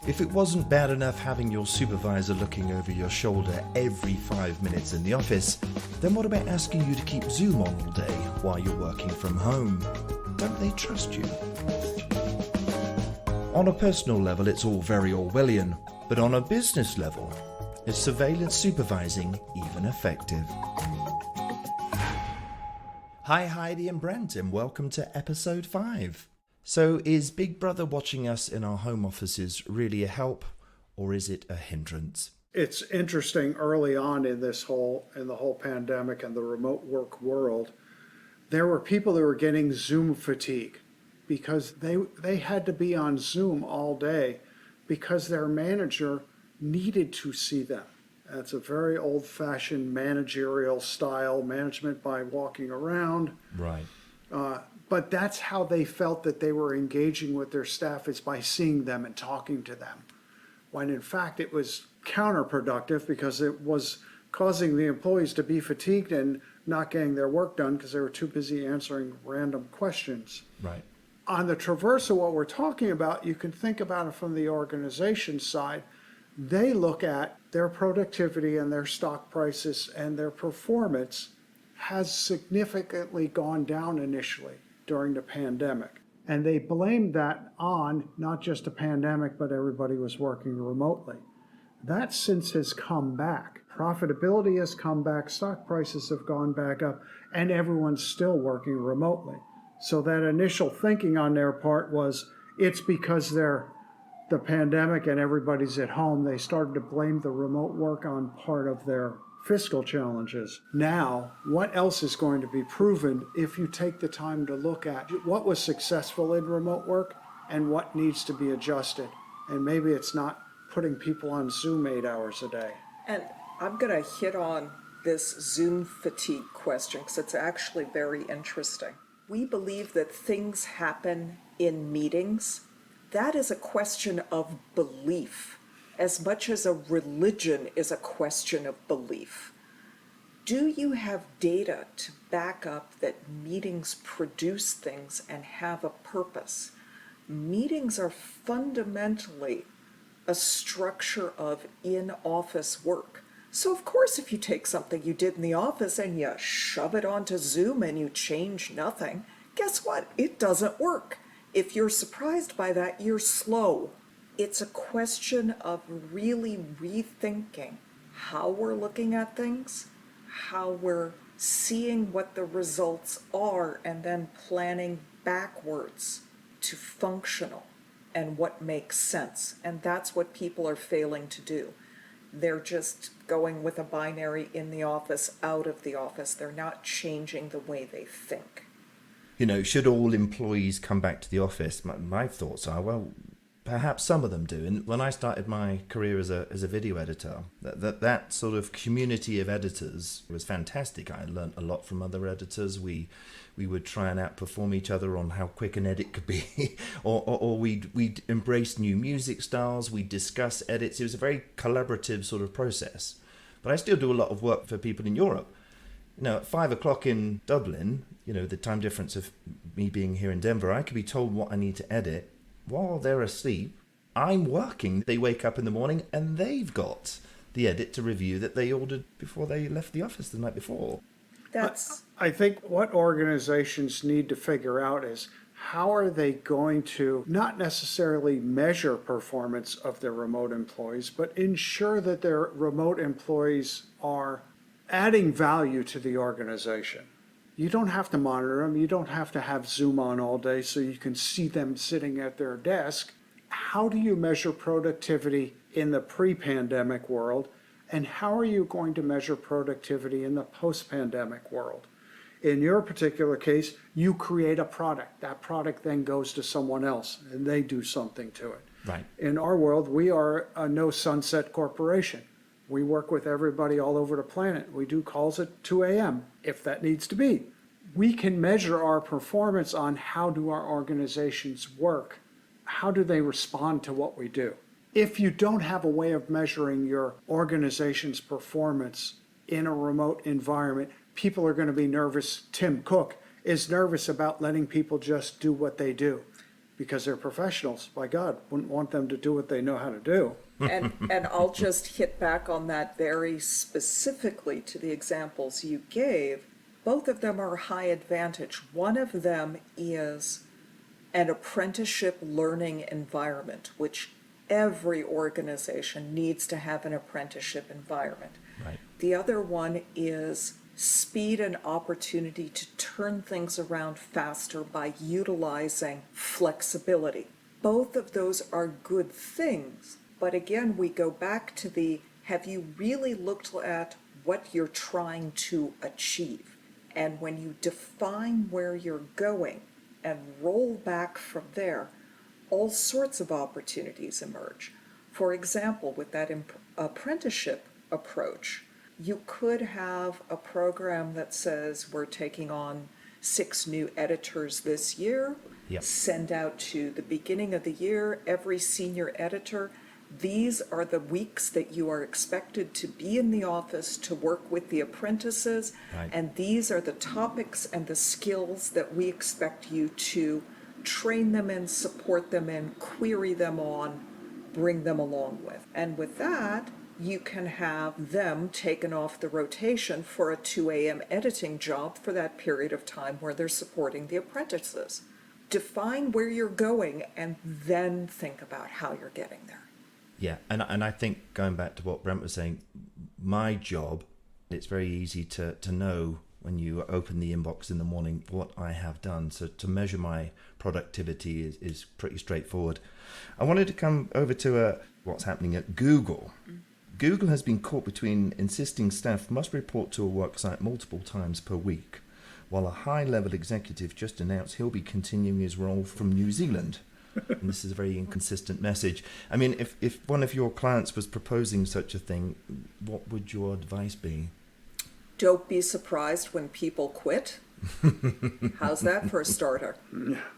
If it wasn't bad enough having your supervisor looking over your shoulder every 5 minutes in the office, then what about asking you to keep Zoom on all day while you're working from home? Don't they trust you? On a personal level, it's all very Orwellian, but on a business level, is surveillance supervising even effective? Hi Heidi and Brent, and welcome to episode 5. So is Big Brother watching us in our home offices really a help, or is it a hindrance? It's interesting early on in the whole pandemic and the remote work world, there were people that were getting Zoom fatigue because they had to be on Zoom all day because their manager needed to see them. That's a very old-fashioned managerial style, management by walking around. Right. But that's how they felt that they were engaging with their staff, is by seeing them and talking to them. When in fact it was counterproductive because it was causing the employees to be fatigued and not getting their work done because they were too busy answering random questions. Right. On the traverse of what we're talking about, you can think about it from the organization side. They look at their productivity and their stock prices, and their performance has significantly gone down initially during the pandemic. And they blamed that on not just a pandemic, but everybody was working remotely. That since has come back. Profitability has come back, stock prices have gone back up, and everyone's still working remotely. So that initial thinking on their part was, it's because the pandemic and everybody's at home, they started to blame the remote work on part of their fiscal challenges. Now, what else is going to be proven if you take the time to look at what was successful in remote work and what needs to be adjusted? And maybe it's not putting people on Zoom 8 hours a day. And I'm going to hit on this Zoom fatigue question because it's actually very interesting. We believe that things happen in meetings. That is a question of belief, as much as a religion is a question of belief. Do you have data to back up that meetings produce things and have a purpose? Meetings are fundamentally a structure of in-office work. So of course, if you take something you did in the office and you shove it onto Zoom and you change nothing, guess what? It doesn't work. If you're surprised by that, you're slow. It's a question of really rethinking how we're looking at things, how we're seeing what the results are, and then planning backwards to functional and what makes sense. And that's what people are failing to do. They're just going with a binary in the office, out of the office. They're not changing the way they think. You know, should all employees come back to the office? My thoughts are, well, perhaps some of them do. And when I started my career as a video editor, that sort of community of editors was fantastic. I learned a lot from other editors. We would try and outperform each other on how quick an edit could be, or we'd embrace new music styles. We'd discuss edits. It was a very collaborative sort of process. But I still do a lot of work for people in Europe. You know, at 5 o'clock in Dublin, you know, the time difference of me being here in Denver, I could be told what I need to edit while they're asleep. I'm working. They wake up in the morning and they've got the edit to review that they ordered before they left the office the night before. I think what organizations need to figure out is, how are they going to not necessarily measure performance of their remote employees, but ensure that their remote employees are adding value to the organization. You don't have to monitor them. You don't have to have Zoom on all day so you can see them sitting at their desk. How do you measure productivity in the pre-pandemic world? And how are you going to measure productivity in the post-pandemic world? In your particular case, you create a product. That product then goes to someone else and they do something to it. Right. In our world, we are a no sunset corporation. We work with everybody all over the planet. We do calls at 2 a.m. if that needs to be. We can measure our performance on how do our organizations work. How do they respond to what we do? If you don't have a way of measuring your organization's performance in a remote environment, people are going to be nervous. Tim Cook is nervous about letting people just do what they do. because they're professionals. By God, wouldn't want them to do what they know how to do. And I'll just hit back on that very specifically to the examples you gave. Both of them are high advantage. One of them is an apprenticeship learning environment, which every organization needs to have an apprenticeship environment. Right. The other one is speed and opportunity to turn things around faster by utilizing flexibility. Both of those are good things, but again, we go back to the, have you really looked at what you're trying to achieve? And when you define where you're going and roll back from there, all sorts of opportunities emerge. For example, with that apprenticeship approach, you could have a program that says we're taking on 6 new editors this year. Yep. Send out to the beginning of the year, every senior editor, these are the weeks that you are expected to be in the office to work with the apprentices, Right. and these are the topics and the skills that we expect you to train them in, support them in, query them on, bring them along with. And with that, you can have them taken off the rotation for a 2 a.m. editing job for that period of time where they're supporting the apprentices. Define where you're going and then think about how you're getting there. Yeah, and I think going back to what Brent was saying, my job, it's very easy to know when you open the inbox in the morning what I have done. So to measure my productivity is pretty straightforward. I wanted to come over to what's happening at Google. Google has been caught between insisting staff must report to a worksite multiple times per week, while a high-level executive just announced he'll be continuing his role from New Zealand. And this is a very inconsistent message. I mean, if one of your clients was proposing such a thing, what would your advice be? Don't be surprised when people quit. How's that for a starter?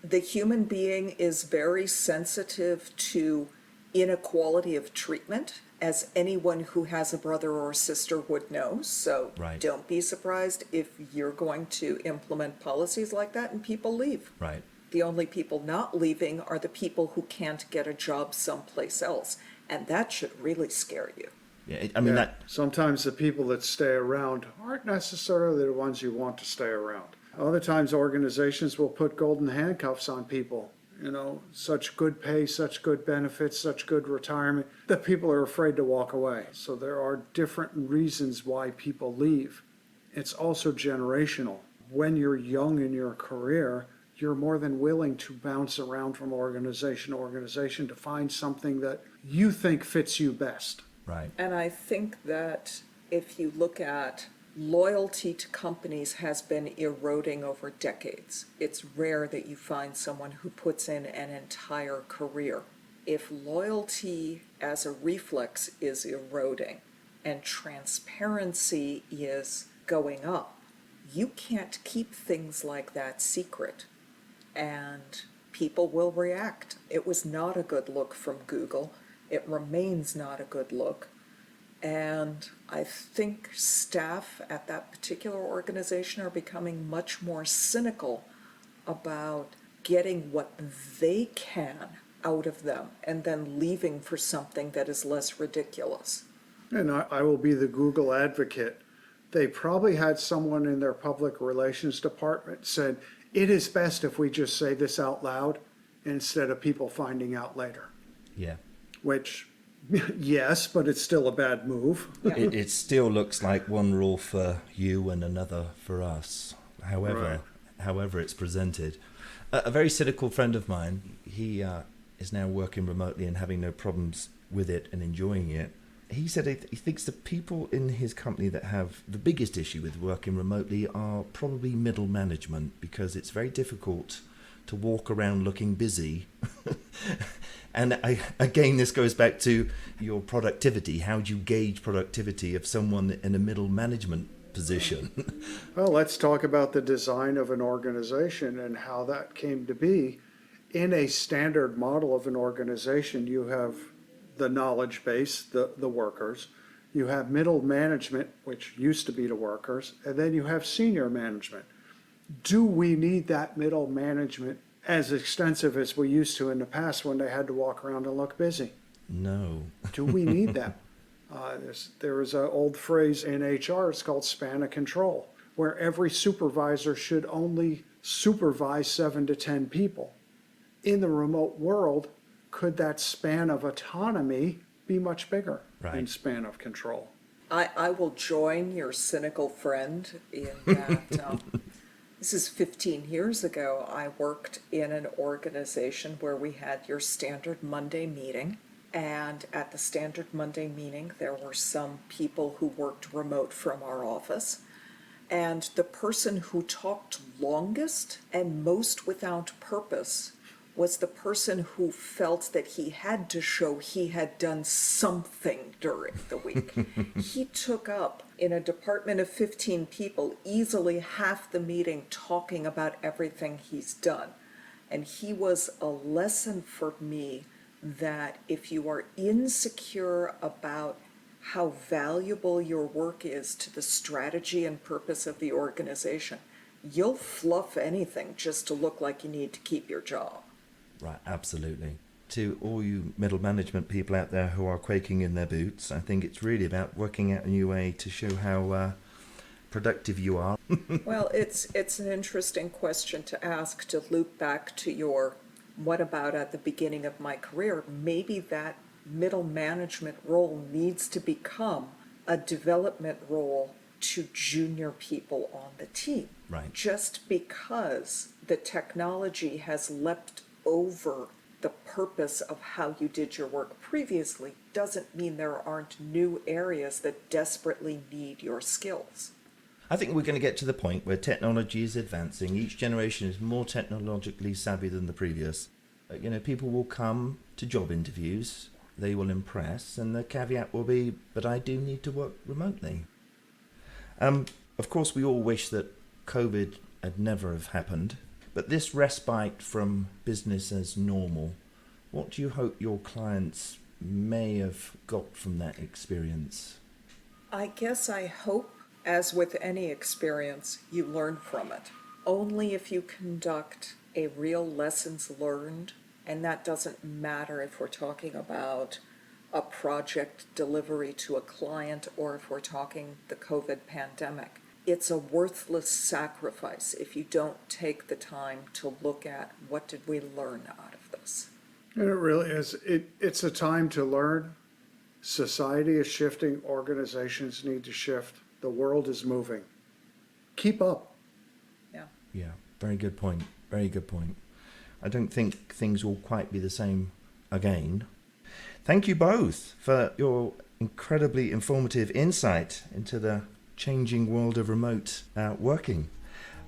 The human being is very sensitive to inequality of treatment, as anyone who has a brother or sister would know. So Right. Don't be surprised if you're going to implement policies like that and people leave. Right. The only people not leaving are the people who can't get a job someplace else. And that should really scare you. Yeah, I mean, Yeah. that Sometimes the people that stay around aren't necessarily the ones you want to stay around. Other times organizations will put golden handcuffs on people. You know, such good pay, such good benefits, such good retirement, that people are afraid to walk away. So there are different reasons why people leave. It's also generational. When you're young in your career, you're more than willing to bounce around from organization to organization to find something that you think fits you best. right. And I think that if you look at loyalty to companies has been eroding over decades. It's rare that you find someone who puts in an entire career. If loyalty as a reflex is eroding and transparency is going up, you can't keep things like that secret. And people will react. It was not a good look from Google. It remains not a good look. And I think staff at that particular organization are becoming much more cynical about getting what they can out of them and then leaving for something that is less ridiculous. And I will be the Google advocate. They probably had someone in their public relations department said, it is best if we just say this out loud instead of people finding out later. Yeah. Which, yes, but it's still a bad move. It still looks like one rule for you and another for us. However it's presented. A very cynical friend of mine, he is now working remotely and having no problems with it and enjoying it. He said he thinks the people in his company that have the biggest issue with working remotely are probably middle management, because it's very difficult to walk around looking busy. And again, this goes back to your productivity. How do you gauge productivity of someone in a middle management position? Well, let's talk about the design of an organization and how that came to be. In a standard model of an organization, you have the knowledge base, the workers. You have middle management, which used to be the workers, and then you have senior management. Do we need that middle management as extensive as we used to in the past when they had to walk around and look busy. No. Do we need that? There is an old phrase in HR, it's called span of control, where every supervisor should only supervise 7 to 10 people. In the remote world, could that span of autonomy be much bigger than Right. span of control? I will join your cynical friend in that this is 15 years ago. I worked in an organization where we had your standard Monday meeting. And at the standard Monday meeting, there were some people who worked remote from our office. And the person who talked longest and most without purpose was the person who felt that he had to show he had done something during the week. He took up, in a department of 15 people, easily half the meeting talking about everything he's done. And he was a lesson for me that if you are insecure about how valuable your work is to the strategy and purpose of the organization, you'll fluff anything just to look like you need to keep your job. Right, absolutely. To all you middle management people out there who are quaking in their boots, I think it's really about working out a new way to show how productive you are. Well, it's an interesting question to ask, to loop back to your what about at the beginning of my career. Maybe that middle management role needs to become a development role to junior people on the team. Right. Just because the technology has leapt over the purpose of how you did your work previously doesn't mean there aren't new areas that desperately need your skills. I think we're going to get to the point where technology is advancing. Each generation is more technologically savvy than the previous. People will come to job interviews, they will impress, and the caveat will be, but I do need to work remotely. Of course, we all wish that COVID had never have happened, but this respite from business as normal, what do you hope your clients may have got from that experience? I guess I hope, as with any experience, you learn from it. Only if you conduct a real lessons learned, and that doesn't matter if we're talking about a project delivery to a client or if we're talking the COVID pandemic. It's a worthless sacrifice if you don't take the time to look at what did we learn out of this. And it really is. It's a time to learn. Society is shifting. Organizations need to shift. The world is moving. Keep up. Yeah, very good point. Very good point. I don't think things will quite be the same again. Thank you both for your incredibly informative insight into the changing world of remote working.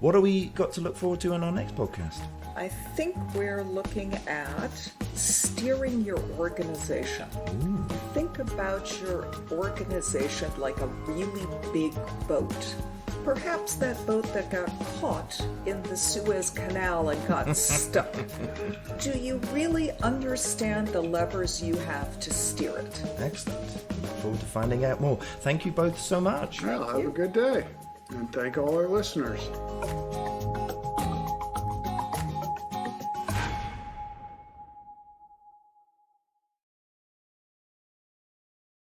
What have we got to look forward to in our next podcast? I think we're looking at steering your organization. Ooh. Think about your organization like a really big boat. Perhaps that boat that got caught in the Suez Canal and got stuck. Do you really understand the levers you have to steer it? Excellent. Look forward to finding out more. Thank you both so much. Well, have a good day. And thank all our listeners.